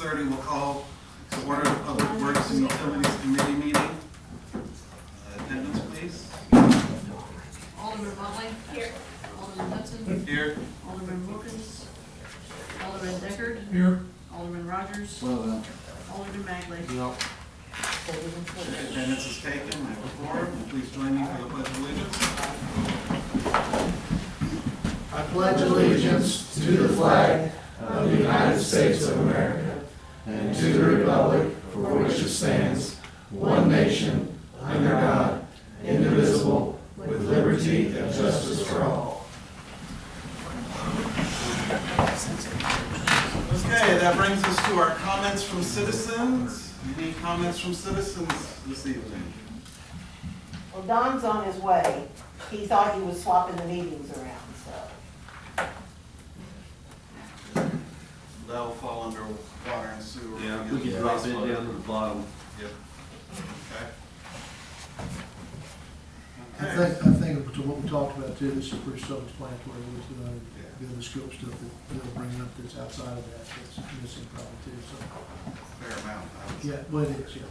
6:30, we'll call to order the Public Works and Utilities Committee meeting. Attendance, please. Alderman Motley. Here. Alderman Hudson. Here. Alderman Wilkins. Alderman Deckard. Here. Alderman Rogers. Well done. Alderman Magley. Yep. Attendance is taken. I have a quorum. Please join me for the Pledge of Allegiance. I pledge allegiance to the flag of the United States of America and to the republic for which it stands, one nation, under God, indivisible, with liberty and justice for all. Okay, that brings us to our comments from citizens. Any comments from citizens this evening? Well, Don's on his way. He thought he was swapping the meetings around, so. That'll fall under water and sewer. Yeah, we can drop it down to the bottom. Yep. I Okay. think to what we talked about too, this is pretty self-explanatory, with the other scope stuff that they'll bring up that's outside of that, that's missing probably too, so. Fair amount, I would say. Yeah, well, it is, yeah.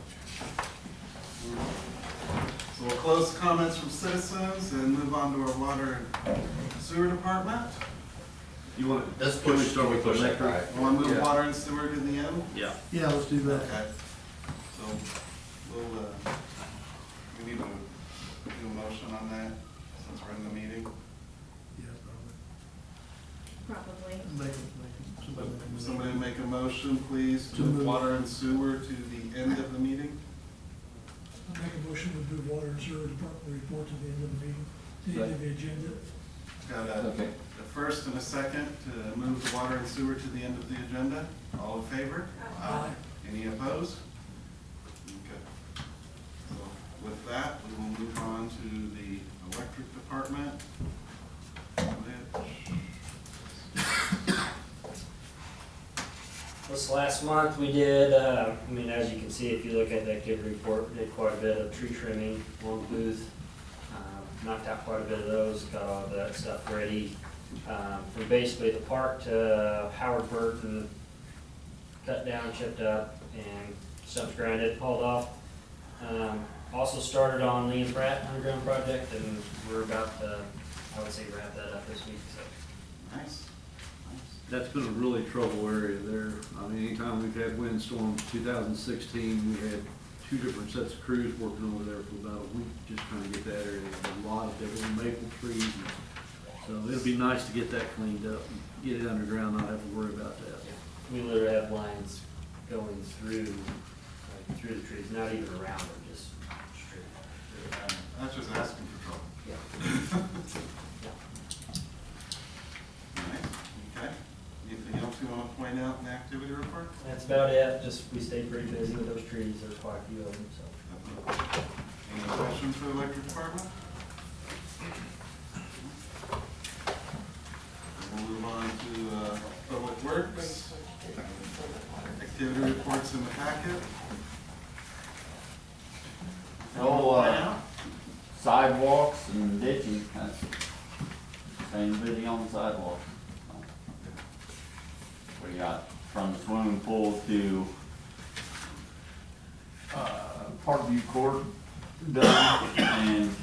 So we'll close comments from citizens and move on to our water and sewer department. You want to, Let's can we push, start with electric? Want to move Yeah. water and sewer to the end? Yeah. Yeah, let's do that. Okay. So we'll, we need to do a motion on that since we're in the meeting. Yeah, Probably. Somebody make a motion, please, to move water and sewer to the end of the meeting. I'll make a motion to move water and sewer department report to the end of the meeting, to the end of the agenda. Got a first and a second to move the water and sewer to the end of the agenda. All in favor? Aye. Any opposed? Okay. So with that, we will move on to the electric department. This last month we did, I mean, as you can see, if you look at the activity report, we did quite a bit of tree trimming, one booth, knocked out quite a bit of those, got all of that stuff ready. From basically the park to Howard Burton, cut down, chipped up, and stumps grinded, hauled off. Also started on Lee and Pratt underground project, and we're about to, I would say, wrap that up this week, so. Nice. That's been a really trouble area there. I mean, anytime we've had windstorms, 2016, we had 2 different sets of crews working over there for about a week, just trying to get that area. There's a lot of different maple trees. So it'll be nice to get that cleaned up and get it underground, not have to worry about that. We literally have lines going through, like, through the trees, not even around them, just straight. That's just asking for trouble. Yeah. Nice. Okay. Anything else you want to point out in the activity report? That's about it, just we stayed pretty busy with those trees, there's quite a few of them, so. Any questions for the electric department? We'll move on to Public Works. Activity reports in the packet. Sidewalks and ditching, that's same video on the sidewalk. We got from the swimming pool to, Parkview Court done, and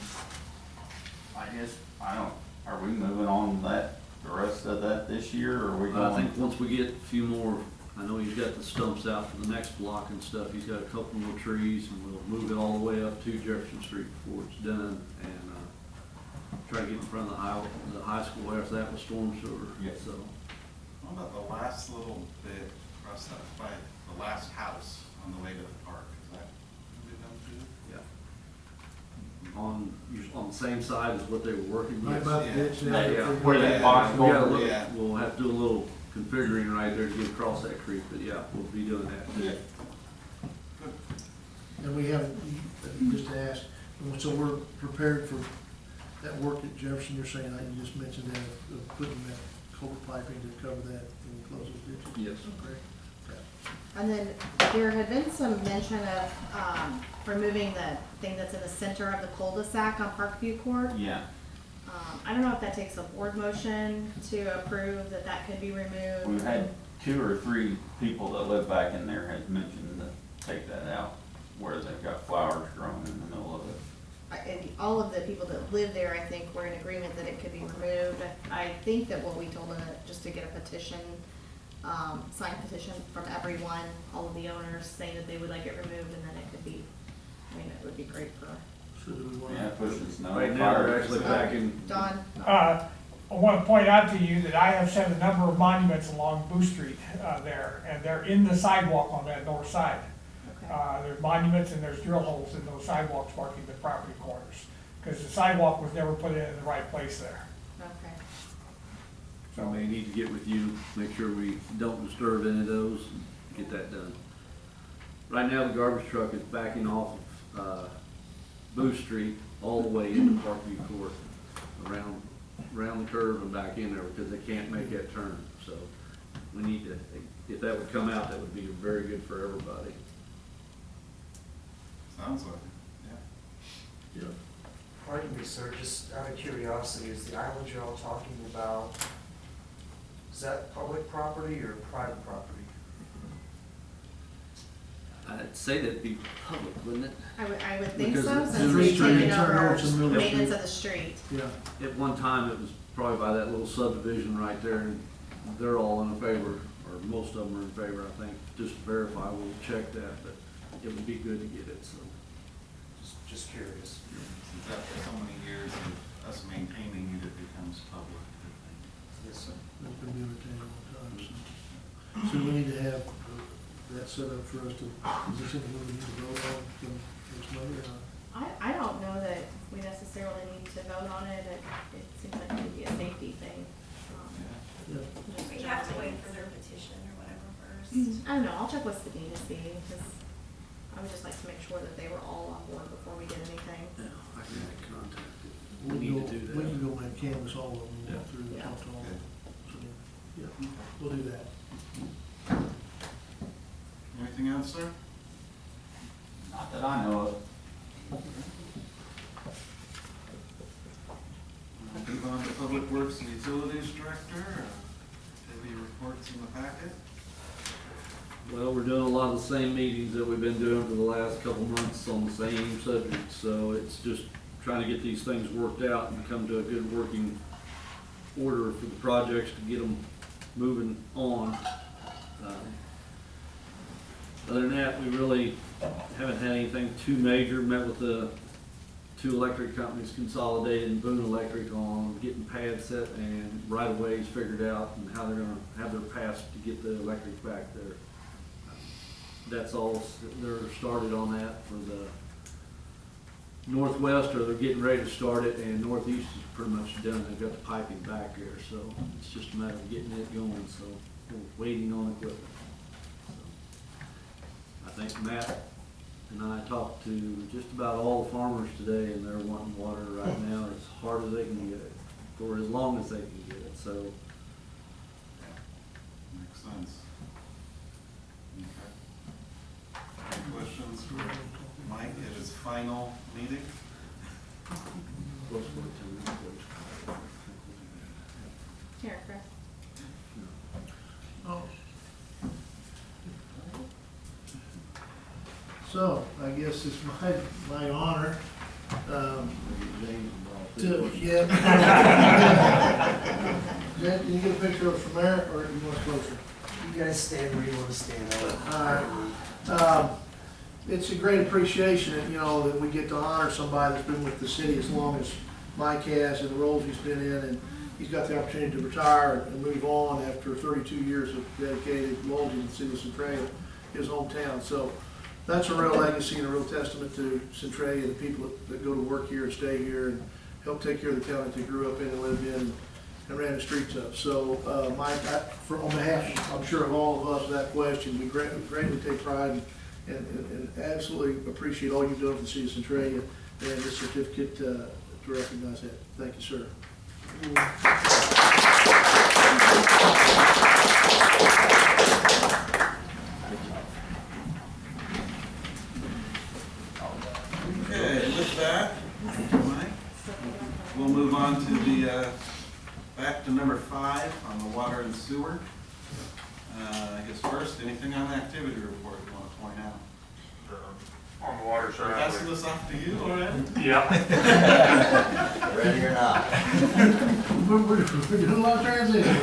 I guess, are we moving on that, the rest of that this year, or are we going? I think once we get a few more, I know he's got the stumps out for the next block and stuff. He's got a couple more trees, and we'll move it all the way up to Jefferson Street before it's done, and try to get in front of the high school after that with storm sewer. Yes. So What about the last little bit across that, by the last house on the way to the park? Is that gonna be done too? yeah, on the same side as what they were working Right with. about the ditch, Yeah. yeah. Where that box We gotta culvert look- Yeah. We'll have to do a little configuring right there to get across that creek, but yeah, we'll be doing that. Yeah. And we haven't, just to ask, so we're prepared for that work at Jefferson, you're saying, you just mentioned that, of putting that culvert piping to cover that and close those ditches? Yes. Great. Okay. And then there had been some mention of removing the thing that's in the center of the cul-de-sac on Parkview Court. Yeah, I don't know if that takes a board motion to approve that that could be removed. we've had 2 or 3 people that live back in there had mentioned to take that out, where they've got flowers growing in the middle of it. And all of the people that live there, I think, were in agreement that it could be removed. I think that what we told them, just to get a petition, signed petition from everyone, all of the owners, saying that they would like it removed, and then it could be, I mean, it would be great for, So do we want Yeah, pushing snow. Right now, they're actually back in, Don. I want to point out to you that I have set a number of monuments along Booth Street there, and they're in the sidewalk on that north side. Okay. There's monuments and there's drill holes in those sidewalks marking the property corners, because the sidewalk was never put in the right place there. Okay. so we need to get with you, make sure we don't disturb any of those, and get that done. Right now, the garbage truck is backing off of, Booth Street all the way into Parkview Court, around the curve and back in there, because they can't make that turn, so we need to, if that would come out, that would be very good for everybody. Sounds like it, yeah. Yeah. Pardon me, sir, just out of curiosity, is the island you're all talking about, is that public property or private property? I'd say that'd be public, wouldn't it? I would think Because so, it's since in we've the street, taken turn over over to the middle of the maintenance street. of the street. Yeah, At one time, it was probably by that little subdivision right there, and they're all in favor, or most of them are in favor, I think. Just to verify, we'll check that, but it would be good to get it, so. Just curious. Since after so many years of us maintaining it, it becomes public, I think. Yes, sir. that's gonna be entertaining all the time, so. So we need to have that set up for us to, is this something we need to vote on next Monday or not? I don't know that we necessarily need to vote on it, it seems like it would be a safety thing. Yeah, Just We have to generally. wait for their petition or whatever first. I don't know, I'll check with Sydney to see, because I would just like to make sure that they were all on board before we did anything. Yeah, I can make contact. we We need can to do go, we can that. go and canvas all of them, and walk through and Yeah. talk to all of them. So, yeah, Okay. we'll do that. Anything else, sir? Not that I know of. We'll move on to Public Works and Utilities Director. Any reports in the packet? Well, we're doing a lot of the same meetings that we've been doing for the last couple months on the same subject, so it's just trying to get these things worked out and come to a good working order for the projects to get them moving on. Other than that, we really haven't had anything too major. Met with the two electric companies, Consolidated and Boone Electric, on getting pads set and right-of-ways figured out and how they're gonna have their paths to get the electric back there. That's all, they're started on that for the northwest, or they're getting ready to start it, and northeast is pretty much done. They've got the piping back there, so it's just a matter of getting it going, so we're waiting on equipment. So, I think Matt and I talked to just about all the farmers today, and they're wanting water right now as hard as they can get it, for as long as they can get it, so. Makes sense. Okay. Any questions for Mike at his final meeting? Here, Chris. Oh. So, I guess it's my honor, to, yeah. Jen, can you get a picture of us from there, or you want us closer? You guys stand where you want to stand. It's a great appreciation, you know, that we get to honor somebody that's been with the city as long as Mike has, and the roles he's been in, and he's got the opportunity to retire and move on after 32 years of dedicated loyalty to the city of Centralia, his hometown. So that's a real legacy and a real testament to Centralia, the people that go to work here and stay here and help take care of the town that they grew up in and lived in and ran the streets of. So, Mike, on behalf, I'm sure, of all of us, that question, we greatly take pride and absolutely appreciate all you've done for the city of Centralia, and this certificate to recognize that. Thank you, sir. Okay, with that, Mike, we'll move on to the, back to number 5 on the water and sewer. I guess first, anything on the activity report you want to point out? On the water We're side. passing this off to you already? Yeah. Ready or not. We're doing a lot of transition.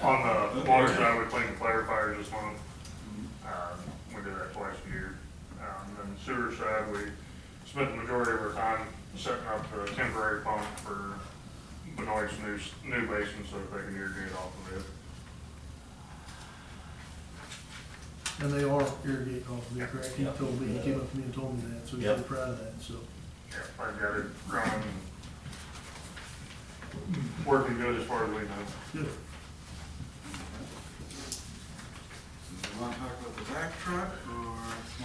On the water side, we cleaned the clarifiers this month. We do that twice a year. Then the sewer side, we spent the majority of our time setting up the temporary pump for Benoit's new basin so that they can irrigate off of it. And they are irrigating off of it, correct? He told me, he came up to me and told me that, so he's Yep. very proud of that, so. Yeah, I've got it running, working good as far as we know. Good. Do we want to talk about the back truck, or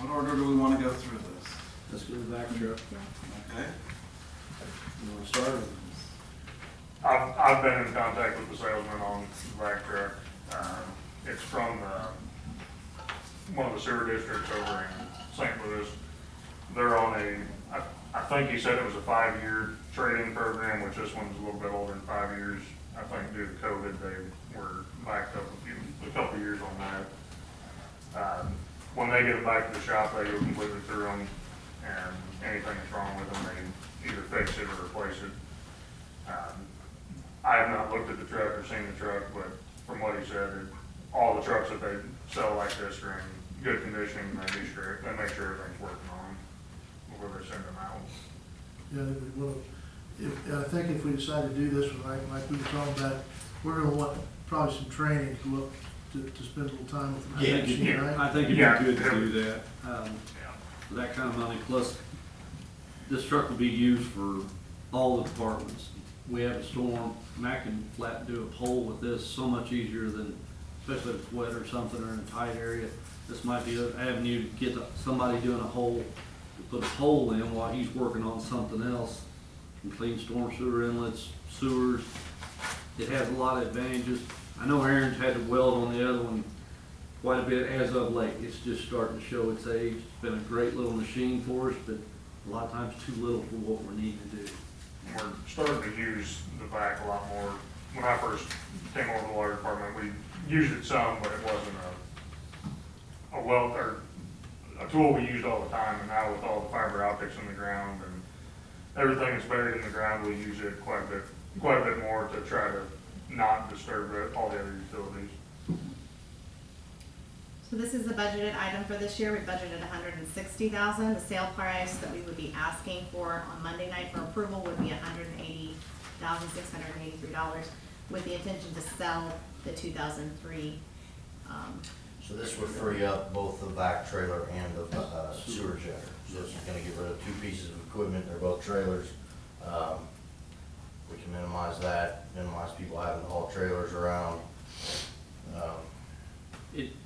what order do we want to go through this? Let's go to the back truck. Okay? You wanna start? I've been in contact with the salesman on the back truck. It's from one of the sewer districts over in St. Louis. They're on I think he said it was a 5-year trade-in program, which this one's a little bit older than 5 years. I think due to COVID, they were backed up a couple years on that. When they get it back to the shop, they go completely through them, and anything that's wrong with them, they either fix it or replace it. I have not looked at the truck or seen the truck, but from what he said, all the trucks that they sell like this are in good condition. They make sure everything's working on them before they send them out. Yeah, well, I think if we decide to do this one, like we were talking about, we're gonna want probably some training to look, to spend a little time with the machine, right? I think it'd Yeah. be good to do that, for that kind of money, plus this truck will be used for all the departments. We have a storm, Mac can flat do a pole with this so much easier than, especially if it's wet or something or in a tight area. This might be an avenue to get somebody doing a hole, to put a hole in while he's working on something else. Can clean storm sewer inlets, sewers. It has a lot of advantages. I know Aaron's had to weld on the other one quite a bit as of late. It's just starting to show its age. It's been a great little machine for us, but a lot of times too little for what we're needing to do. We're starting to use the back a lot more. When I first came over to the water department, we used it some, but it wasn't a tool we used all the time. And now with all the fiber optics in the ground and everything that's buried in the ground, we use it quite a bit more to try to not disturb all the other utilities. So this is a budgeted item for this year. We budgeted $160,000. The sale price that we would be asking for on Monday night for approval would be $180,683, with the intention to sell the 2003. So this would free up both the back trailer and the sewer jetter. So this is gonna get rid of 2 pieces of equipment, they're both trailers. We can minimize that, minimize people having to haul trailers around.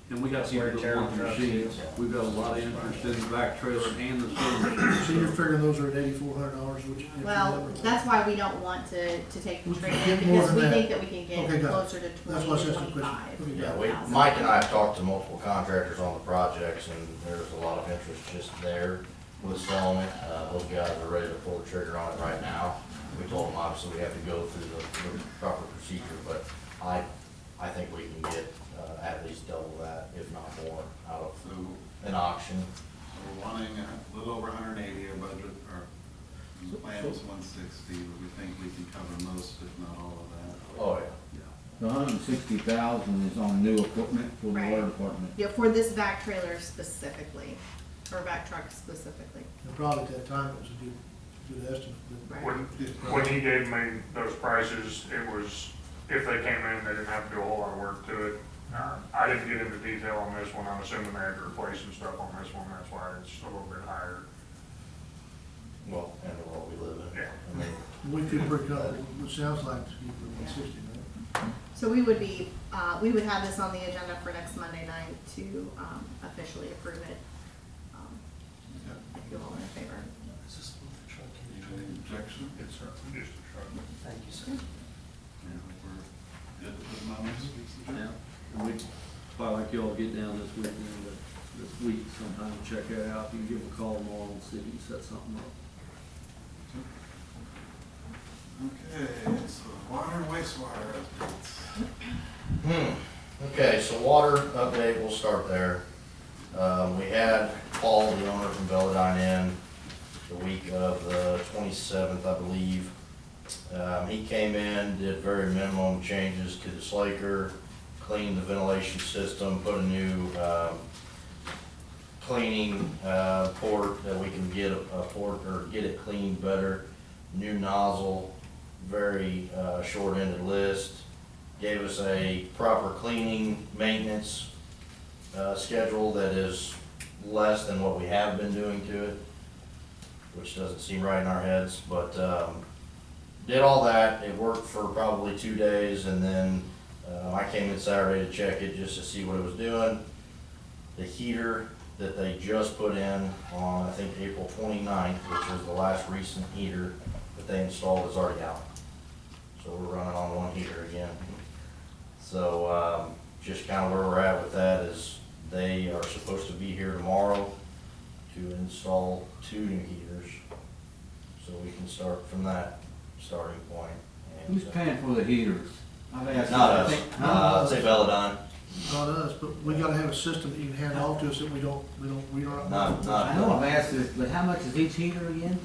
And we got people Wear and tear that want on the trucks, machines. too. We've got a lot of interest in the back trailer and the sewer machine. So you're figuring those are at $8,400, which. Well, that's why we don't want to take the We can trade-in, get more because than we that. think that we can Okay, get got it. closer to That's 20 why I to said the 25. question. Yeah, Mike and I have talked to multiple contractors on the projects, and there's a lot of interest just there with selling it. Those guys are ready to pull the trigger on it right now. We told them obviously we have to go through the proper procedure, but I think we can get at least double that, if not more, out of an auction. So we're wanting a little over 180, our budget, our plan was 160, but we think we can cover most, if not all of that. Oh, yeah. The $160,000 is on new equipment for the Right. water department. Yeah, for this vac trailer specifically, or vac truck specifically. And probably at that time it was a good estimate, but. Right. When he gave me those prices, it was, if they came in, they didn't have to do a whole lot of work to it. I didn't get into detail on this one. I'm assuming they had to replace some stuff on this one. That's why it's a little bit higher. Well, and the world we live in. Yeah. I mean, We feel pretty comfortable, it sounds like to be for 160, right? So we would have this on the agenda for next Monday night to officially approve it. If you all are in favor. Is this one for truck? Any objection? It's just a truck. Thank you, sir. Yeah, we're good to put them on this week's agenda. Yeah, and we'd probably like y'all to get down this weekend, but this week sometime, check that out. You can give a call tomorrow and see if you can set something up. Okay, so water and wastewater updates. Okay, so water update, we'll start there. We had Paul, the owner from Belladine in the week of the 27th, I believe. He came in, did very minimum changes to the slaker, cleaned the ventilation system, put a new cleaning port that we can get a port or get it cleaned better. New nozzle, very short-ended list. Gave us a proper cleaning maintenance schedule that is less than what we have been doing to it, which doesn't seem right in our heads, but did all that. It worked for probably 2 days, and then I came in Saturday to check it just to see what it was doing. The heater that they just put in on, I think, April 29th, which was the last recent heater that they installed, is already out. So we're running on one heater again. So just kind of where we're at with that is they are supposed to be here tomorrow to install 2 new heaters. So we can start from that starting point. And, Who's paying for the heaters? not us, I'd say Belladine. Not us, but we gotta have a system that you can hand off to us that we don't. Not I know I've asked this, but how much is each heater again?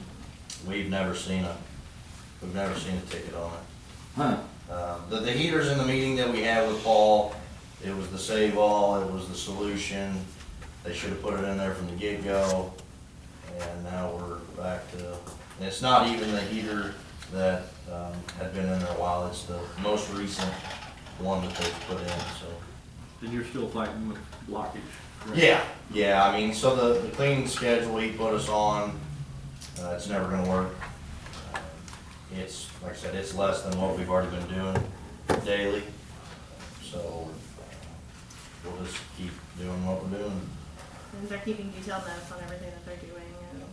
We've never seen a ticket on it. Huh? The heaters in the meeting that we had with Paul, it was the save all, it was the solution. They should have put it in there from the get-go. And now we're back to, and it's not even the heater that had been in there a while, it's the most recent one that they've put in, so. And you're still fighting with blockage, correct? Yeah, I mean, so the cleaning schedule he put us on, it's never gonna work. It's, like I said, it's less than what we've already been doing daily, so we'll just keep doing what we're doing. And they're keeping detailed notes on everything that they're doing, and,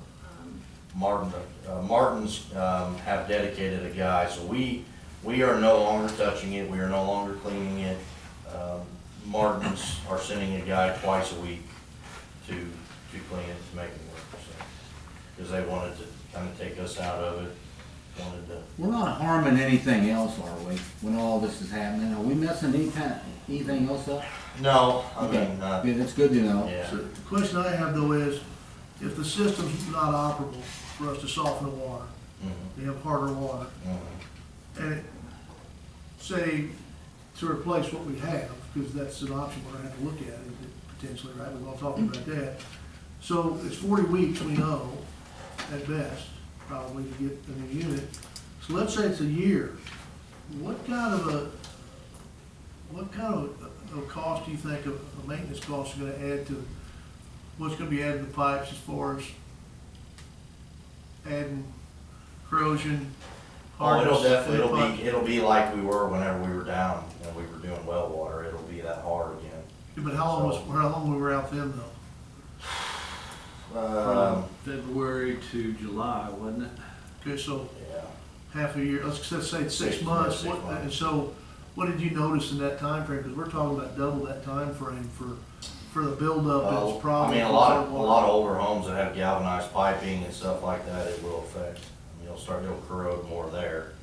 Martin's have dedicated a guy, so we are no longer touching it, we are no longer cleaning it. Martin's are sending a guy twice a week to clean it, to make it work, so. Because they wanted to kind of take us out of it, wanted to. We're not harming anything else, are we, when all this is happening? Are we messing anything else up? No, I Okay. mean, Yeah, that's good to know. yeah. So the question I have though is, if the system's not operable for us to soften the water, Mhm, we have harder water, mhm. and it, say, to replace what we have, because that's an option we're gonna have to look at, potentially, right, we're all talking about that. So it's 40 weeks, we know, at best, probably to get a new unit. So let's say it's a year. What kind of a cost do you think a maintenance cost is gonna add to, what's gonna be added to the pipes as far as adding corrosion? Oh, it'll hardness definitely, to the pipe? it'll be like we were whenever we were down and we were doing well water, it'll be that hard again. Yeah, but how long we were out then though? From February to July, wasn't it? Okay, so Yeah. half a year, let's say it's 6 Six months. months, What, 6 months. and so what did you notice in that time frame? Because we're talking about double that time frame for the buildup I that's probably. mean, a lot of older homes that have galvanized piping and stuff like that, it will affect. I mean, it'll corrode more there.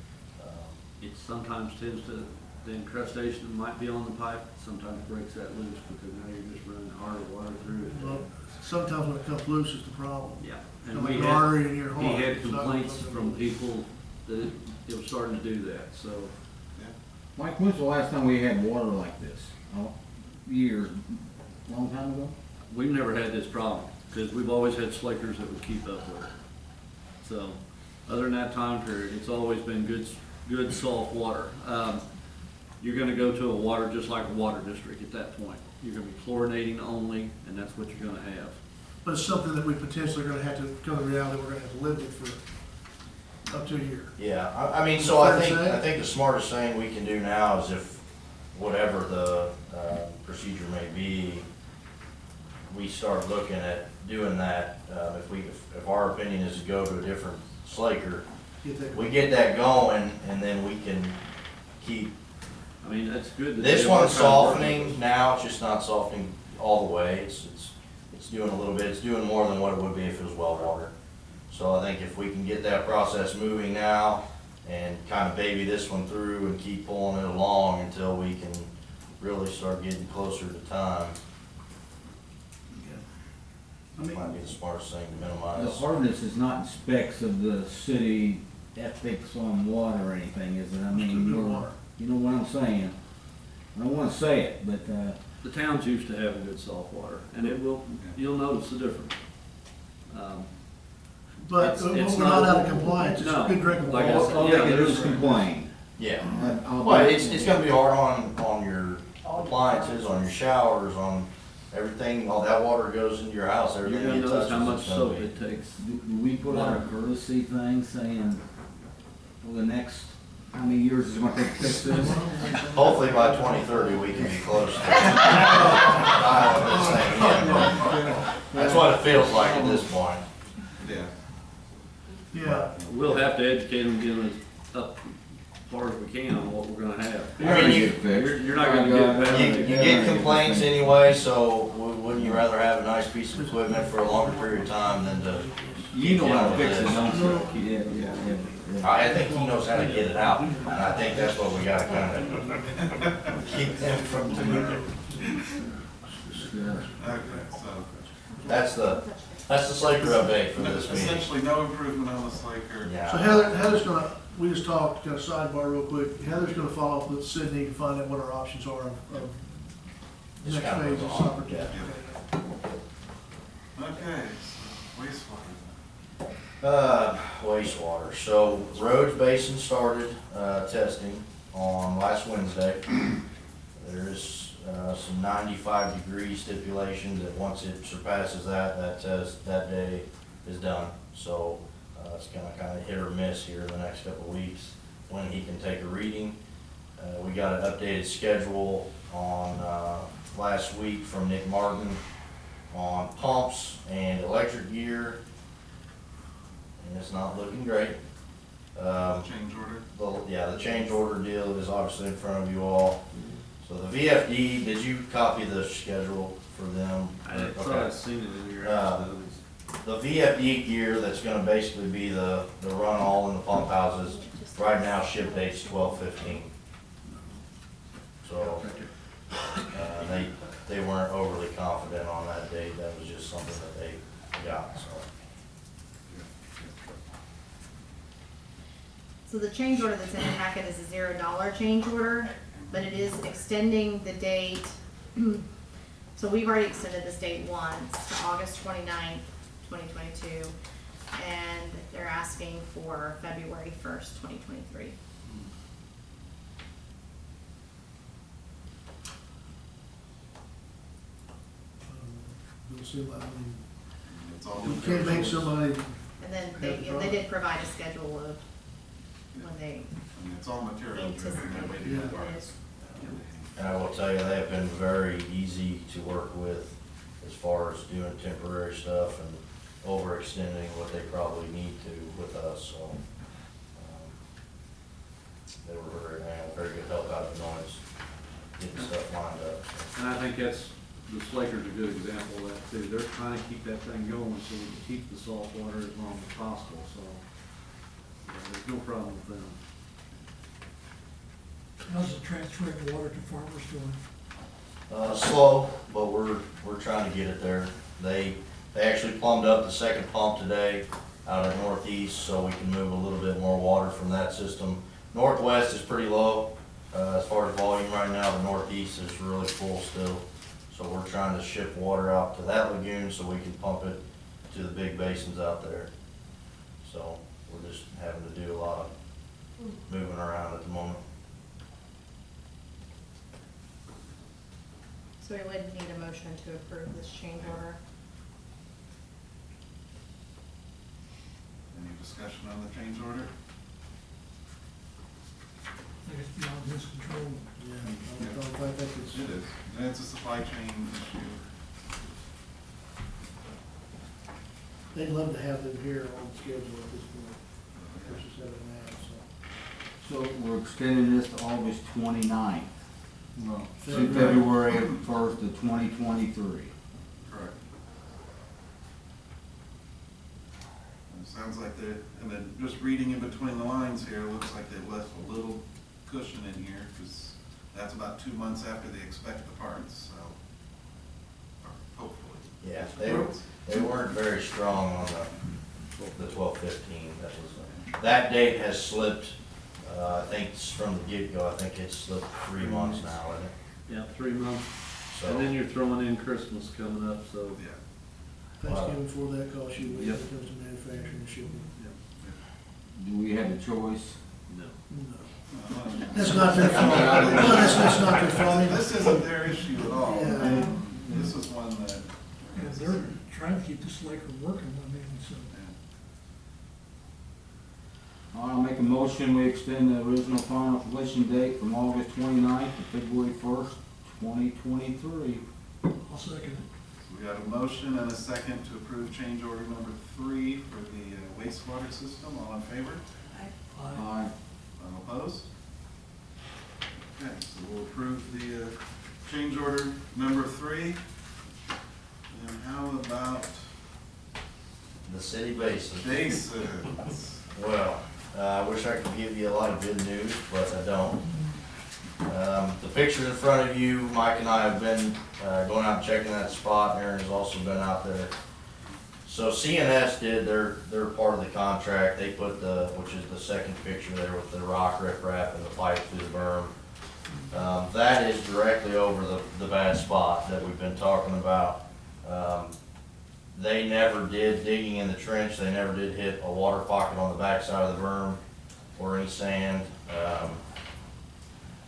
It sometimes tends to, the incrustation might be on the pipe, sometimes breaks that loose because now you're just running harder water through Well, it. sometimes when it comes loose is the problem. Yeah. And Like we an had, artery in your he heart. had It's not- complaints from people that it was starting to do that, so. Mike, when's the last time we had water like this? Years, long time ago? We've never had this problem, because we've always had slakers that would keep up with it. So, other than that time period, it's always been good salt water. You're gonna go to a water just like a water district at that point. You're gonna be chlorinating only, and that's what you're gonna have. But it's something that we potentially are gonna have to come to reality, we're gonna have to live with for up to a year. Yeah, I mean, so I Fair to say? think the smartest thing we can do now is if whatever the procedure may be, we start looking at doing that. If our opinion is to go to a different slaker, we get that going, and then we can keep. I mean, that's good. that This they are one's trying to work with softening us. now, it's just not softening all the way. It's doing a little bit, it's doing more than what it would be if it was well water. So I think if we can get that process moving now and kind of baby this one through and keep pulling it along until we can really start getting closer to time, might be the smartest thing to The minimize. ordinance is not in specs of the city ethics on water or anything, is it? I mean, you know what I'm saying? I don't wanna say it, but, The towns used to have good salt water, and it will, you'll notice the difference. But It's we're not out of not- compliance, it's no, good drinking like I water. said, all yeah, they can do there's- is complain. Yeah. I'll Well, bet- it's gonna be hard on your appliances, on your showers, on everything, all that water goes into your house, You're everything gonna you touch. notice how much is gonna soap be- it takes. Do we put out a courtesy thing saying, well, the next, how many years is it gonna take to fix this? Hopefully by 2030, we can be close to. That's what it feels like at this point. Yeah. Yeah, We'll have to educate them, get them as up as far as we can on what we're gonna have. You're gonna get it You're fixed. you're not gonna get You, past you get complaints anyway, so wouldn't you rather have a nice piece of equipment for a longer period of time than to? You know how to fix it, this? don't you? Yeah. I think he knows how to get it out, and I think that's what we gotta kinda keep him from doing. Okay, so That's the Slaker update for this meeting. essentially no improvement on the Slaker. Yeah. so Heather's gonna, we just talked, kind of sidebar real quick, Heather's gonna follow up with Sydney to find out what our options are of Just next kinda phase move of on. opportunity. Okay, so wastewater. Wastewater. So roads basin started, testing on last Wednesday. There's, some 95-degree stipulations that once it surpasses that test, that day is done. So, it's gonna kinda hit or miss here in the next couple of weeks when he can take a reading. We got an updated schedule on, last week from Nick Martin on pumps and electric gear. And it's not looking great. Change order? The change order deal is obviously in front of you all. So the VFD, did you copy the schedule for them? I thought Okay. I'd seen it in your. The VFD gear that's gonna basically be the run all in the pump houses, right now ship date's 12/15. So, they weren't overly confident on that date, that was just something that they got, so. So the change order that's in the packet is a $0 change order, but it is extending the date. So we've already extended this date once to August 29th, 2022, and they're asking for February 1st, 2023. Don't seem like, I mean, It's all you can't make somebody, And then they did provide a schedule of when they, I mean, it's all material driven, they're waiting Yeah. on it parts. is. And I will tell you, they have been very easy to work with as far as doing temporary stuff and overextending what they probably need to with us, so. They were very good help out of noise, getting stuff lined up. So. And I think the Slaker's a good example of that too. They're trying to keep that thing going so we can keep the salt water as long as possible, so. Yeah, there's no problem with them. How's the transfer of water to farmers doing? Slow, but we're trying to get it there. They actually plumbed up the second pump today out at Northeast, so we can move a little bit more water from that system. Northwest is pretty low, as far as volume right now. The Northeast is really full still. So we're trying to ship water out to that lagoon so we can pump it to the big basins out there. So we're just having to do a lot of moving around at the moment. So we would need a motion to approve this change order. Any discussion on the change order? I think it's beyond his control. yeah, I think it's. It is, and it's a supply chain issue. They'd love to have them here on schedule at this point, versus having that, so. So we're extending this to August 29th. Well, To February 1st of 2023. correct. It sounds like they, and then just reading in between the lines here, it looks like they've left a little cushion in here, because that's about 2 months after they expect the parts, so, or hopefully. Yeah, they weren't very strong on the 12/15. That date has slipped, I think it's from the get-go, I think it's slipped 3 months now, isn't it? Yeah, 3 months. So, And then you're throwing in Christmas coming up, so. Yeah. Thanksgiving before that costs you, when Yep. it comes to manufacturing and shipping. Do we have a choice? No. No. That's not their fault. Well, that's not their fault. I mean, This isn't their issue at all. Yeah. This is one that. And they're trying to keep this lake from working, I mean, so. I'll make a motion, we extend the original final completion date from August 29th to February 1st, 2023. I'll second it. We got a motion and a second to approve change order number 3 for the wastewater system. All in favor? Aye. All opposed? Okay, so we'll approve the change order number 3. And how about the city basin. basins? Well, I wish I could give you a lot of good news, but I don't. The pictures in front of you, Mike and I have been going out and checking that spot. Aaron has also been out there. So CNS did their part of the contract. They put which is the second picture there with the rock riprap and the pipe through the berm. That is directly over the bad spot that we've been talking about. They never did digging in the trench. They never did hit a water pocket on the backside of the berm or any sand.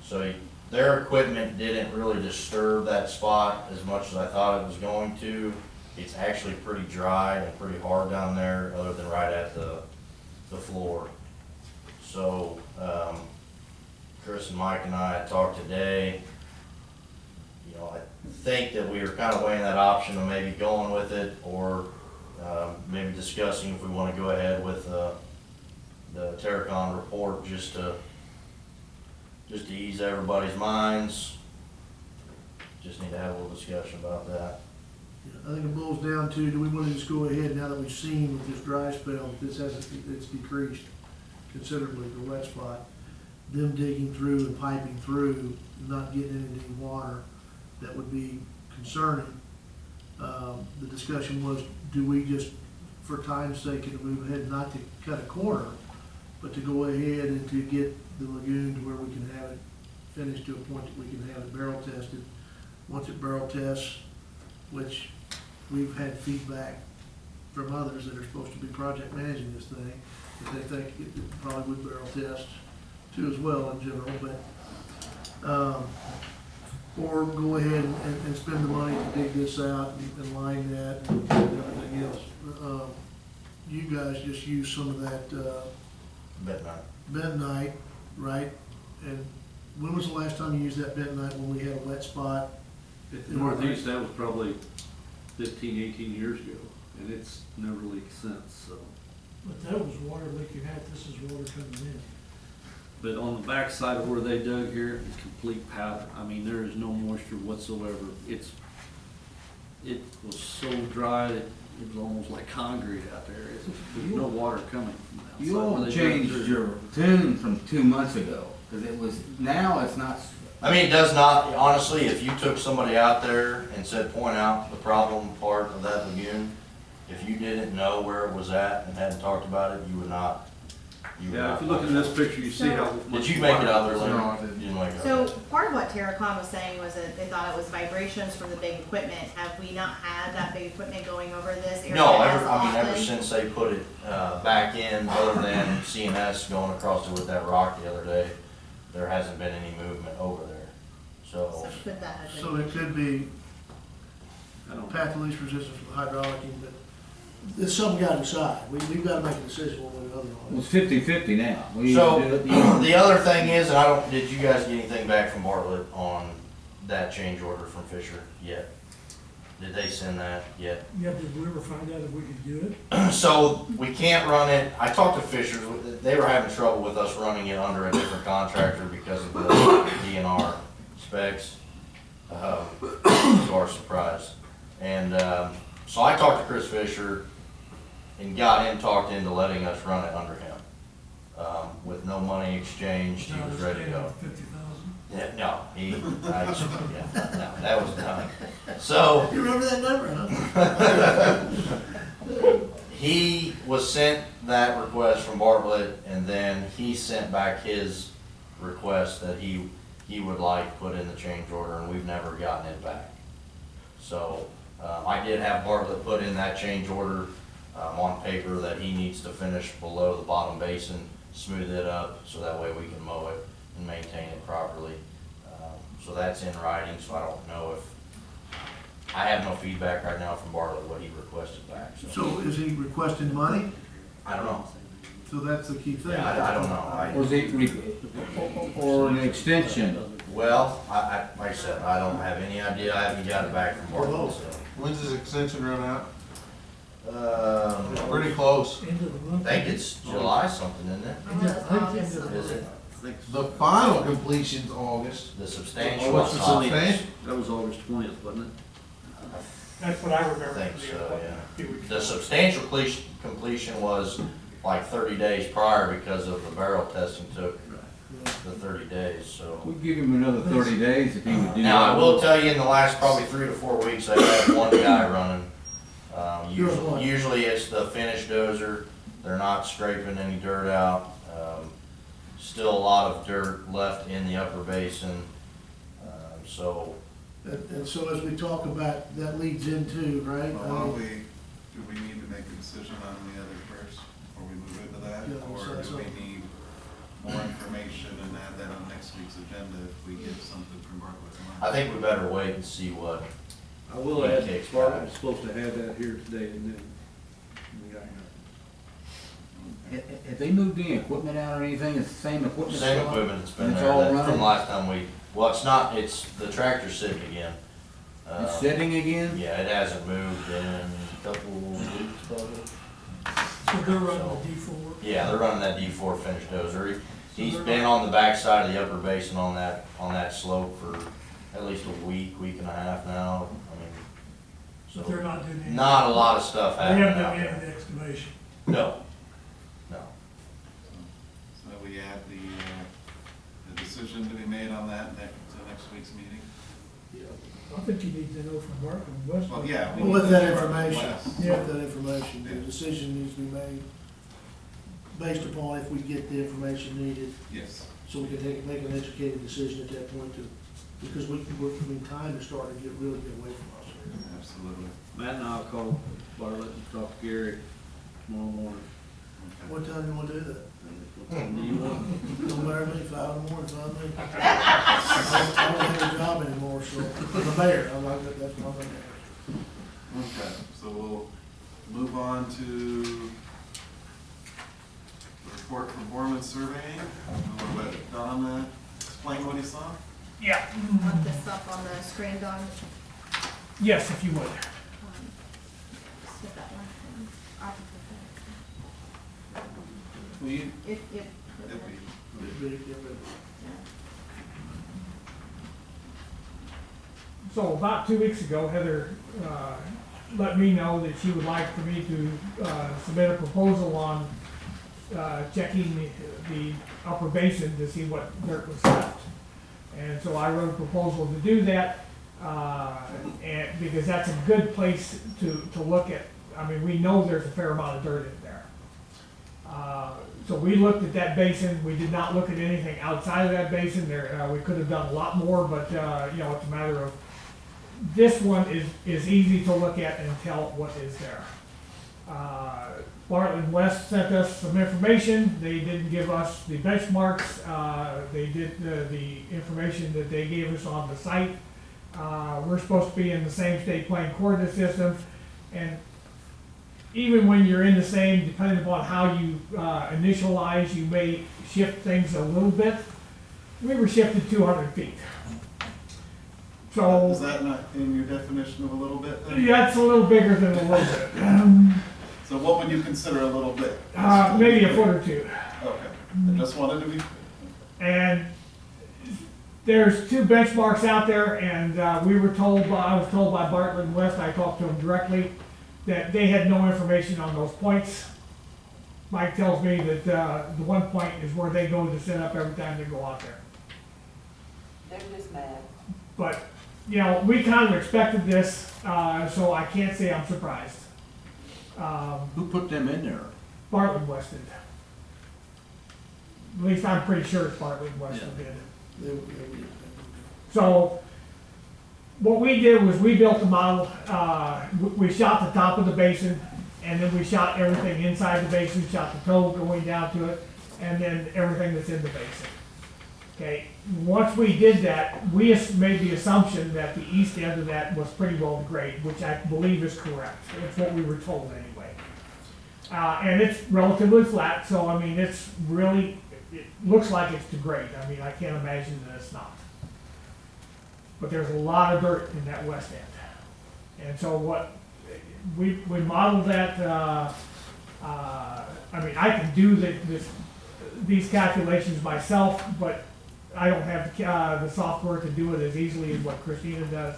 So their equipment didn't really disturb that spot as much as I thought it was going to. It's actually pretty dry and pretty hard down there, other than right at the floor. So Chris and Mike and I had talked today. You know, I think that we were kind of weighing that option of maybe going with it, or maybe discussing if we want to go ahead with the Terracon report just to ease everybody's minds. Just need to have a little discussion about that. I think it boils down to, do we want to just go ahead, now that we've seen with this dry spell, it's decreased considerably, the wet spot, them digging through and piping through, not getting into any water, that would be concerning. The discussion was, do we just, for time's sake, to move ahead, not to cut a corner, but to go ahead and to get the lagoon to where we can have it finished to a point that we can have it barrel tested. Once it barrel tests, which we've had feedback from others that are supposed to be project managing this thing, that they think it probably would barrel test too as well in general, but, or go ahead and spend the money to dig this out and line that and everything else. You guys just use some of that, bentonite, right? And when was the last time you used that bentonite, when we had a wet spot? At the northeast, that was probably 15, 18 years ago, and it's never leaked since, so. But that was water leaking out, this is water coming in. But on the back side of where they dug here, it's complete powder. I mean, there is no moisture whatsoever. It was so dry that it was almost like concrete out there. There's no water coming from the outside. You all where they dug changed through. your tune from 2 months ago, because now it's not. I mean, it does not, honestly, if you took somebody out there and said, point out the problem part of that lagoon, if you didn't know where it was at and hadn't talked about it, you would not. Yeah, if you look in this picture, you see how much. Did you make it out there, Lynn? No, I didn't. You didn't make it out So there. part of what Terracon was saying was that they thought it was vibrations from the big equipment. Have we not had that big equipment going over this area No, as ever often? since they put it back in, other than CNS going across it with that rock the other day, there hasn't been any movement over there. So could that have been? So it could be I don't. path of least resistance for the hydraulic, but it's something got to decide. We've got to make a decision one way or the other on It's it. 50-50 now. We So, either do it- the other thing is, and did you guys get anything back from Bartlett on that change order from Fisher yet? Did they send that yet? Yeah, did we ever find out if we could do it? So, we can't run it, I talked to Fisher, they were having trouble with us running it under a different contractor because of the DNR specs, to our surprise. And, so I talked to Chris Fisher and got him talked into letting us run it under him, with no money exchanged, he was ready to go. 50,000? Yeah, no, no, that was done. So, You remember that number, huh? he was sent that request from Bartlett, and then he sent back his request that he would like put in the change order, and we've never gotten it back. So, I did have Bartlett put in that change order, on paper that he needs to finish below the bottom basin, smooth it up, so that way we can mow it and maintain it properly. So that's in writing, so I don't know if, I have no feedback right now from Bartlett what he requested back, so. So is he requesting money? I don't know. So that's the key thing. Yeah, I don't know. Was it, or an extension? Well, like I said, I don't have any idea. I haven't got it back from Bartlett, so. When's his extension run out? Pretty close. End of the I month. think it's July something, isn't it? Is it? The final completion's August. The substantial. What's the August. substantial? That was August 20th, wasn't it? That's what I I remember. think so, yeah. Few weeks The ago. substantial completion was like 30 days prior because of the barrel testing took the 30 days, so. We'd give him another 30 days if he would do that. Now, I will tell you, in the last probably 3 to 4 weeks, I've had one guy running. Doing what? Usually it's the finish dozer. They're not scraping any dirt out. Still a lot of dirt left in the upper basin. So, And so as we talk about, that leads into, right? Well, do we need to make a decision on the other first before we move into that? Yeah, Or so- do we need more information and add that on next week's agenda if we get something from Bartlett? I think we better wait and see what. I will add, Bartlett was supposed to have that here today, and then we got nothing. Have they moved any equipment out or anything? It's the same equipment? Same still? equipment that's been And it's there all that- running? from last time well, it's not, it's, the tractor's sitting again. It's sitting again? Yeah, it hasn't moved in a couple weeks probably. So they're running the D4. Yeah, they're running that D4 finish dozer. He's been on the backside of the upper basin on that slope for at least a week and a half now. I mean, so. But they're not doing anything. Not a lot of stuff They happening haven't out done any of there. the excavation. No, no. So we add the decision to be made on that to next week's meeting? I think you need to know from Mark and West. Well, yeah. we Well, need with that to know information, West. with that information, the decision needs to be made based upon if we get the information needed, Yes. so we can make an educated decision at that point too. Because time is starting to get really get away from us. Absolutely. Matt and I'll call Bartlett and talk to Gary tomorrow morning. Okay. What time do you want to do that? Do you want? Don't matter to me, 5 in the morning, 5 me. I don't have a job anymore, so, I'm the mayor, I'm like, that's my thing. Okay, so we'll move on to the report from Borman Surveying. We'll let Don explain what he saw. Yeah, Want this up on the screen, Don? yes, if you would. Skip that one. I can Will you? put that. If, So about 2 weeks ago, Heather let me know that she would like for me to submit a proposal on checking the upper basin to see what dirt was left. And so I wrote a proposal to do that, and because that's a good place to look at. I mean, we know there's a fair amount of dirt in there. So we looked at that basin. We did not look at anything outside of that basin. There, we could have done a lot more, but you know, it's a matter of, this one is easy to look at and tell what is there. Bartlett West sent us some information. They didn't give us the benchmarks. They did the information that they gave us on the site. We're supposed to be in the same state plane coordinate system, and even when you're in the same, depending upon how you initialize, you may shift things a little bit. We were shifted 200 feet. So Is that not in your definition of a little bit then? that's a little bigger than a little bit. So what would you consider a little bit? Maybe a foot or two. Okay, I just wanted to be, And there's 2 benchmarks out there, and I was told by Bartlett West, I talked to them directly, that they had no information on those points. Mike tells me that the one point is where they go to set up every time they go out there. They're just mad. But, you know, we kind of expected this, so I can't say I'm surprised. Who put them in there? Bartlett and Weston. At least I'm pretty sure it's Bartlett and Weston did. So, what we did was we built the model, we shot the top of the basin, and then we shot everything inside the basin, shot the toe going down to it, and then everything that's in the basin. Okay, once we did that, we made the assumption that the east end of that was pretty well degraded, which I believe is correct. It's what we were told anyway. And it's relatively flat, so I mean, it's really, it looks like it's degraded. I mean, I can't imagine that it's not. But there's a lot of dirt in that west end. And so what, we modeled that, I mean, I can do these calculations myself, but I don't have the software to do it as easily as what Christina does.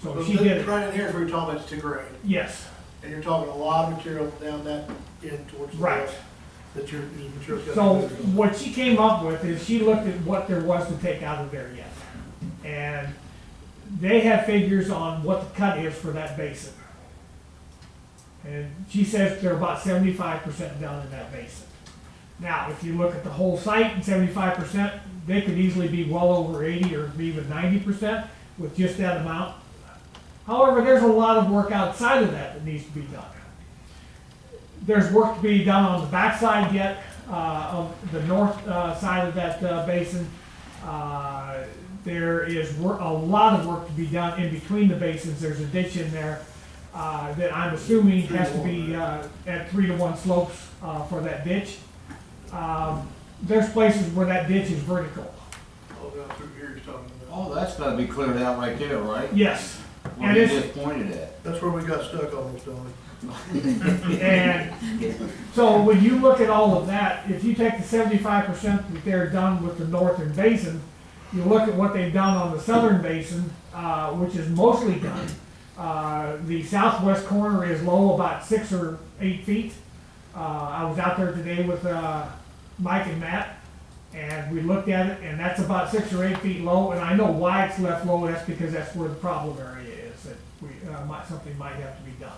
So she did it. Right in here is where you're talking about it's to grade. Yes, And you're talking a lot of material down that end towards the right. west. That your material's got. So what she came up with is she looked at what there was to take out of there yet. And they have figures on what the cut is for that basin. And she says they're about 75% done in that basin. Now, if you look at the whole site and 75%, they could easily be well over 80 or even 90% with just that amount. However, there's a lot of work outside of that that needs to be done. There's work to be done on the backside yet, of the north side of that basin. There is a lot of work to be done in between the basins. There's a ditch in there that I'm assuming has to be at 3-to-1 slopes for that ditch. There's places where that ditch is vertical. Oh, down through here you're talking about. Oh, that's gotta be cleared out right there, right? Yes. What And you it's, just pointed at. That's where we got stuck almost, Tony. and so when you look at all of that, if you take the 75% that they're done with the northern basin, you look at what they've done on the southern basin, which is mostly done. The southwest corner is low about 6 or 8 feet. I was out there today with Mike and Matt, and we looked at it, and that's about 6 or 8 feet low. And I know why it's left low. That's because that's where the problem area is. That something might have to be done.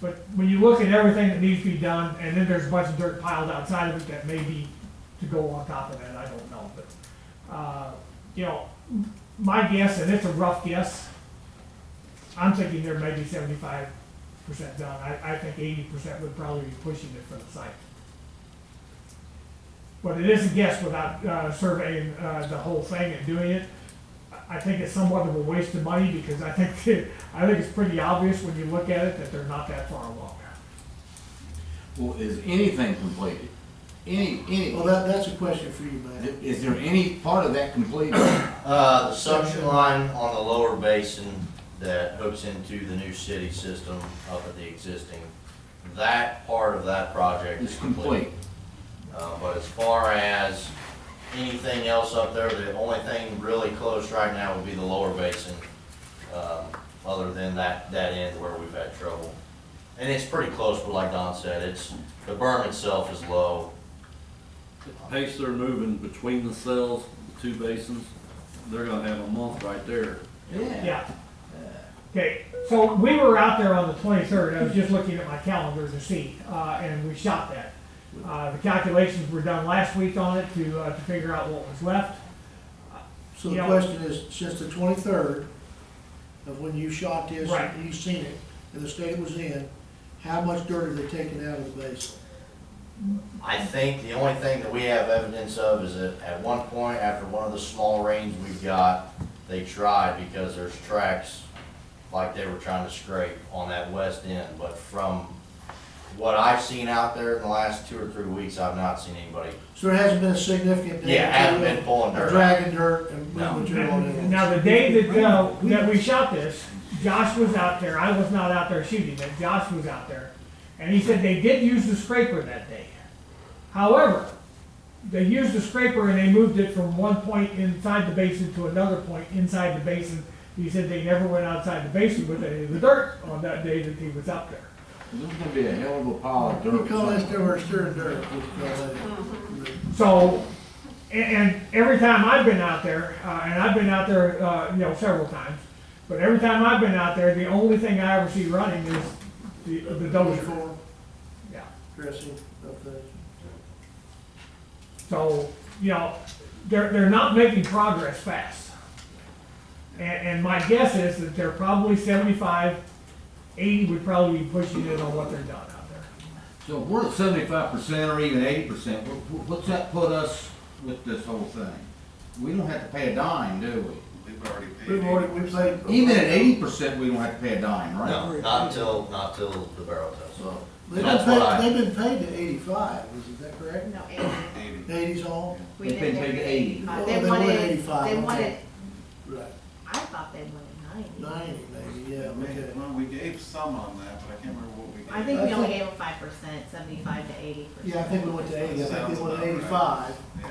But when you look at everything that needs to be done, and then there's a bunch of dirt piled outside of it that may be to go on top of that, I don't know. But you know, my guess, and it's a rough guess, I'm thinking there may be 75% done. I think 80% would probably be pushing it for the site. But it is a guess without surveying the whole thing and doing it. I think it's somewhat of a waste of money because I think it's pretty obvious when you look at it that they're not that far along. Well, is anything completed? Any, Well, that's a question for you, man. is there any part of that completed? The suction line on the lower basin that hooks into the new city system up at the existing, that part of that project is It's complete. But as far as anything else up there, the only thing really close right now would be the lower basin, other than that end where we've had trouble. And it's pretty close, but like Don said, the berm itself is low. The pace they're moving between the cells, the two basins, they're gonna have a month right there. Yeah. Okay, so we were out there on the 23rd. I was just looking at my calendar to see, and we shot that. The calculations were done last week on it to figure out what was left. So the Yeah. question is, since the 23rd of when you shot this, Right. and you seen it, and the state it was in, how much dirt have they taken out of the basin? I think the only thing that we have evidence of is that at one point, after one of the small rains we've got, they tried because there's tracks like they were trying to scrape on that west end. But from what I've seen out there in the last 2 or 3 weeks, I've not seen anybody. So there hasn't been a significant. Yeah, haven't been pulling dirt. Dragging dirt and No. moving material on it. Now, the day that we shot this, Josh was out there. I was not out there shooting it. Josh was out there. And he said they did use the scraper that day. However, they used the scraper and they moved it from one point inside the basin to another point inside the basin. He said they never went outside the basin with any of the dirt on that day that he was up there. There's gonna be a hell of a pile of What do dirt. you call that, somewhere. stirring dirt? What do you call that? So, and every time I've been out there, and I've been out there, several times, but every time I've been out there, the only thing I ever see running is the dozer. Uniform, Yeah. dressing, of things. So, they're not making progress fast. And my guess is that they're probably 75, 80 would probably be pushing it on what they're done out there. So if we're at 75% or even 80%, what's that put us with this whole thing? We don't have to pay a dime, do we? We've already paid. We paid. Even at 80%, we don't have to pay a dime, right? No, not till the barrel test. So, That's what I- They've been paid to 85, is that correct? No, 80. 80's all? We They've been didn't paid get to 80. Oh, They they wanted wanted, 85, they okay. wanted, Right, I thought they wanted 90. 90 maybe, yeah, okay. Well, we gave some on that, but I can't remember what we gave. I think we I only think- gave them 5%, 75 to 80%. Yeah, I think we went to 80, I think Sounds they went about to right. 85. Yeah.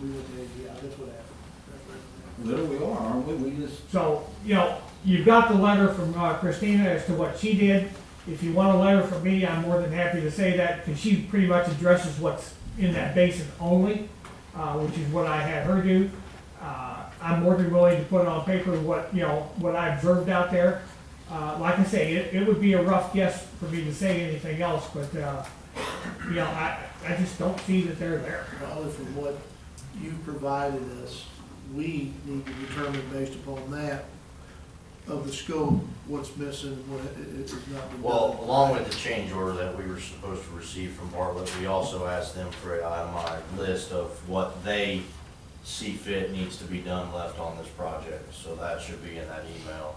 We went to 80, yeah, that's what happened. there we are, aren't we? We just, So, you've got the letter from Christina as to what she did. If you want a letter from me, I'm more than happy to say that, because she pretty much addresses what's in that basin only, which is what I had her do. I'm more than willing to put on paper what I observed out there. Like I say, it would be a rough guess for me to say anything else, but, I just don't see that they're there. Probably from what you provided us, we need to determine based upon that of the scope, what's missing, what is not been done. Well, along with the change order that we were supposed to receive from Bartlett, we also asked them for an itemized list of what they see fit needs to be done left on this project. So that should be in that email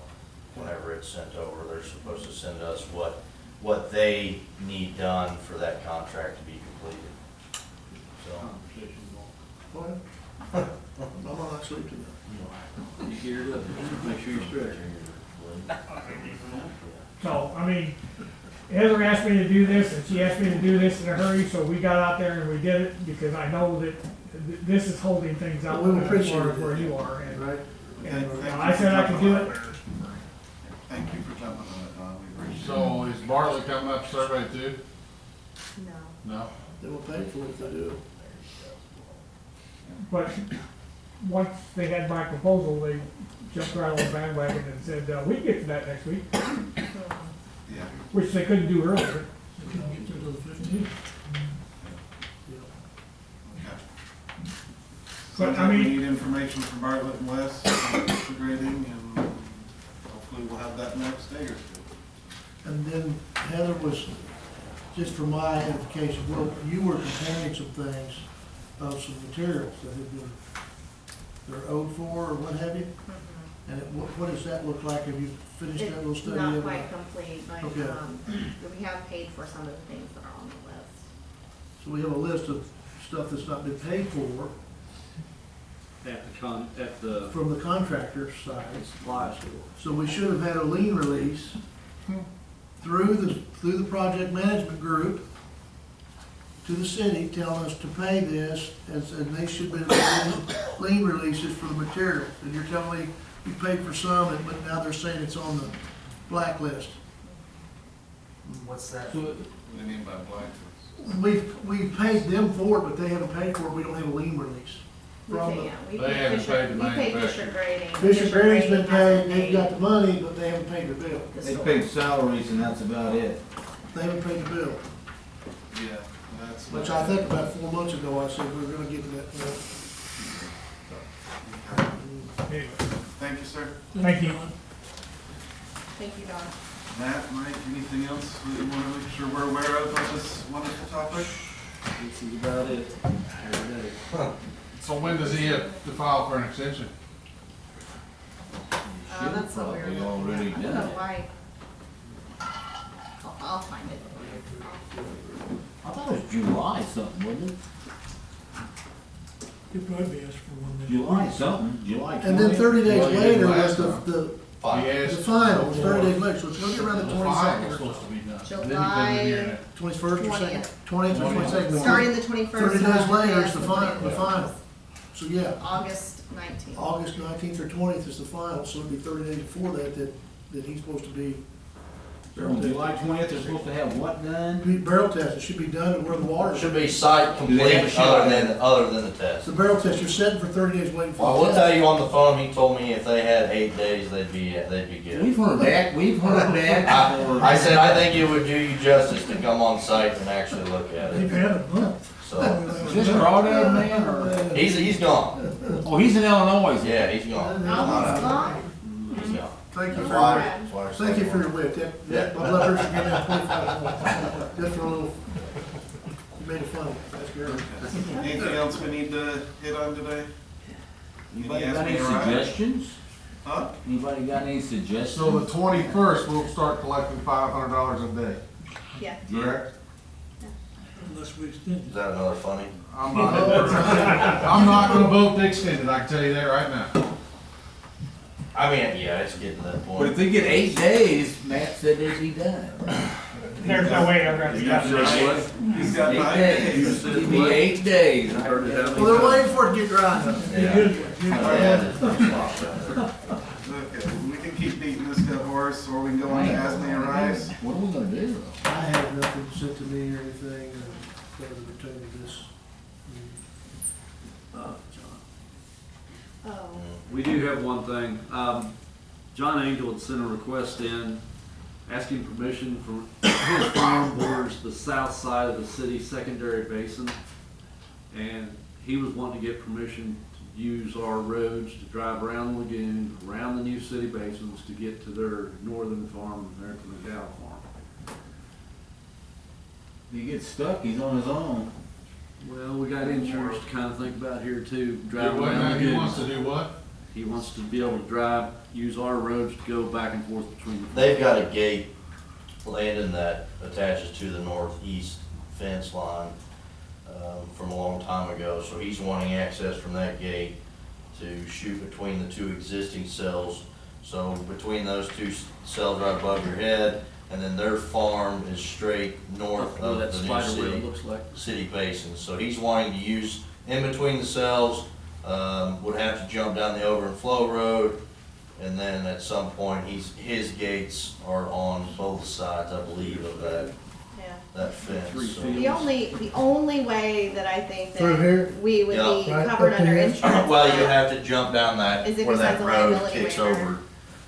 whenever it's sent over. They're supposed to send us what they need done for that contract to be completed. So, What? I'm not asleep tonight. You geared up, make sure you stretch. So, Heather asked me to do this, and she asked me to do this in a hurry, so we got out there and we did it, because I know that this is holding things up We as appreciate far as it. where you are. And Right? I said I could do it. Thank you for jumping on it, Don, we appreciate it. So is Bartlett coming up survey too? No. No? They will pay for it if they do. But once they had my proposal, they jumped right on the bandwagon and said, we can get to that next week, Yeah. which they couldn't do earlier. They can't get to the 15th. Okay. But, So we need information from Bartlett and West, the grading, and hopefully we'll have that in the next day or two. And then Heather was, just for my edification, well, you were comparing some things of some materials that have been, they're owed for or what have you? And what does that look like? Have you finished that little It's study? not yet? quite complete, but, Okay. we have paid for some of the things that are on the list. So we have a list of stuff that's not been paid for At the from the contractor's side. supply store. So we should have had a lien release through the project management group to the city telling us to pay this, and they should be getting lien releases for the materials. And you're telling me you paid for some, but now they're saying it's on the blacklist. What's that? What do you mean by blacklist? We've paid them for it, but they haven't paid for it, we don't have a lien release. We From paid, the- yeah, we They paid haven't Fisher, paid the we paid Fisher manufacturer. Grading. Fisher Grading's been hasn't paid, they've got the money, but they haven't paid the bill. the they store. paid salaries and that's about it. They haven't paid the bill, Yeah, that's. which I think about 4 months ago, I said we were gonna get to that point. Anyway, Thank you, sir. thank you. Thank you, Don. Matt, Mike, anything else that you want to make sure we're aware of on this wonderful topic? This is about it every day. So when does he have to file for an extension? That's so weird. Probably already I don't know done it. why. I'll find it. I thought it was July something, wasn't it? You probably asked for one. July something, July 20. And then 30 days Well, you later did was last the, time. fine. He the asked final, was 30 days for- later, so it's gonna be around the The final 22nd was or supposed so. to be done. July- Then he couldn't be here. 21st or 2nd? 20th. 20th or 22nd. Starting the 21st. 30 days later is the yes, final, the final. So yeah, August 19th. August 19th or 20th is the final, so it'd be 30 days before that he's supposed to be On July 20th, they're supposed to have what done? Barrel test, it should be done at where the water Should be site Do they have a complete shot? other than the test. The barrel test, you're sitting for 30 days waiting for Well, I the will test. tell you on the phone, he told me if they had 8 days, they'd be good. We've heard that, I said, I think it would do you justice to come on site and actually look at They've it. had a month. So, Is this Crawdad man or? he's gone. Oh, he's in Illinois. is he? Yeah, he's gone. He's not out gone. there. He's gone. Thank you That's for why- your, that's why I thank said you for your more. wit. That, my blood pressure came down 25 just for a little, you made it funny. That's good. Anything else we need to hit on today? Anybody Any got any ask me around? suggestions? Huh? Anybody got any suggestions? So the 21st, we'll start collecting $500 a day, Yeah. correct? Unless we extend Is that another funny? I'm not gonna vote to extend it, I can tell you that right now. I mean, yeah, it's getting to that But if point. they get 8 days, Matt said they'd be done. There's no way they're gonna You do said that. what? He's got 8 9 days. days. It'd be 8 days. I heard it how many Well, they're times? waiting for it to get dry. Okay, we can keep beating this dead horse, or we can go on to Ask Me Arise. What are we gonna do? I have nothing sent to me or anything, further pertaining to this. John. Oh, We do have one thing. John Angel had sent a request in asking permission from his farm borders the south side of the city's secondary basin. And he was wanting to get permission to use our roads to drive around the lagoon, around the new city basins to get to their northern farm, there to the McDowell farm. If he gets stuck, he's on his own. Well, we got insurance to kind of think about here too, driving Wait, around now, he lagoons. wants to do what? He wants to be able to drive, use our roads to go back and forth between the. They've got a gate landing that attaches to the northeast fence line from a long time ago. So he's wanting access from that gate to shoot between the two existing cells. So between those two cells right above your head, and then their farm is straight north Oh, of that the new spider web city, looks like. city basin. So he's wanting to use in between the cells, would have to jump down the over and flow road. And then at some point, his gates are on both sides, I believe, of that, yeah. that fence. So- The only way that I think Through here? that we would Yeah. be Right covered up under here? insurance. Well, you have to jump down that, Is if where he that signs a road liability kicks waiver. over.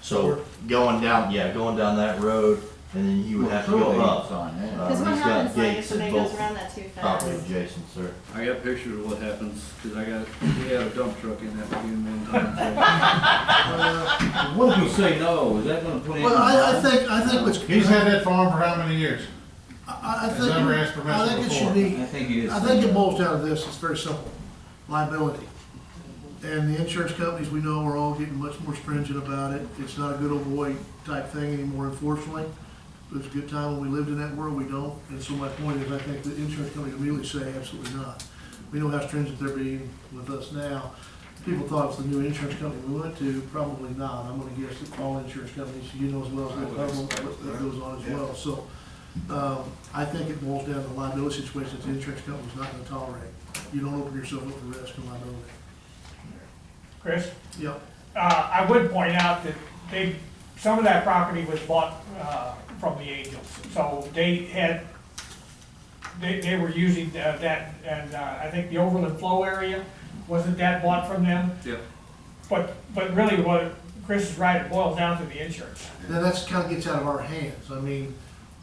So going down that road, and then you would have to go up. Because what He's got happens, like, if gates somebody at goes both around that too property fast? adjacent, sir. I got pictures of what happens, cause we had a dump truck in that lagoon one time. What if we say no? Is that gonna put any? Well, I think what's. He's had that farm for how many years? I Has think, never asked I permission think it before. should be, I think it is. I think it boils down to this, it's very simple, liability. And the insurance companies we know are all getting much more stringent about it. It's not a good old boy type thing anymore, unfortunately. It was a good time when we lived in that world, we don't. And so my point is, I think the insurance companies immediately say absolutely not. We know how stringent they're being with us now. People thought it was the new insurance company we went to, probably not. I'm gonna guess that all insurance companies, you know as well as I do, what goes on as well. So, I think it boils down to the liability situation that the insurance company's not gonna tolerate. You don't open yourself up for risk and liability. Chris, Yep. I would point out that some of that property was bought, from the Angels. So they were using that, and, I think the overland flow area, wasn't that bought from them? Yeah. But really what Chris is right, it boils down to the insurance. Then that's kind of gets out of our hands. I mean,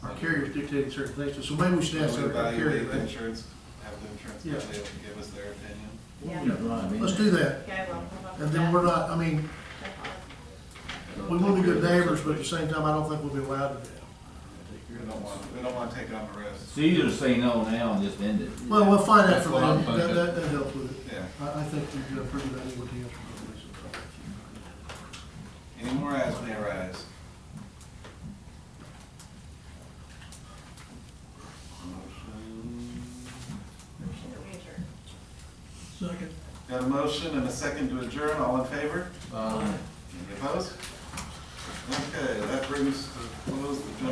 our carriers dictate certain things, so maybe we should ask our carrier. Evaluate the insurance, have the insurance Yeah. company able to give us their opinion. Yeah. Let's do that. Yeah, I will. And then we're not, I mean, we will be good neighbors, but at the same time, I don't think we'll be allowed to do. We don't want to take on the risk. It's easier to say no now and just end it. Well, we'll find out That's from what I'm them. thinking. That helps with it. Yeah. I think we've got a pretty good idea what the answer is. Any more Ask Me Arise? Second. Got a motion and a second to adjourn, all in favor? Any opposed? Okay, that brings to close the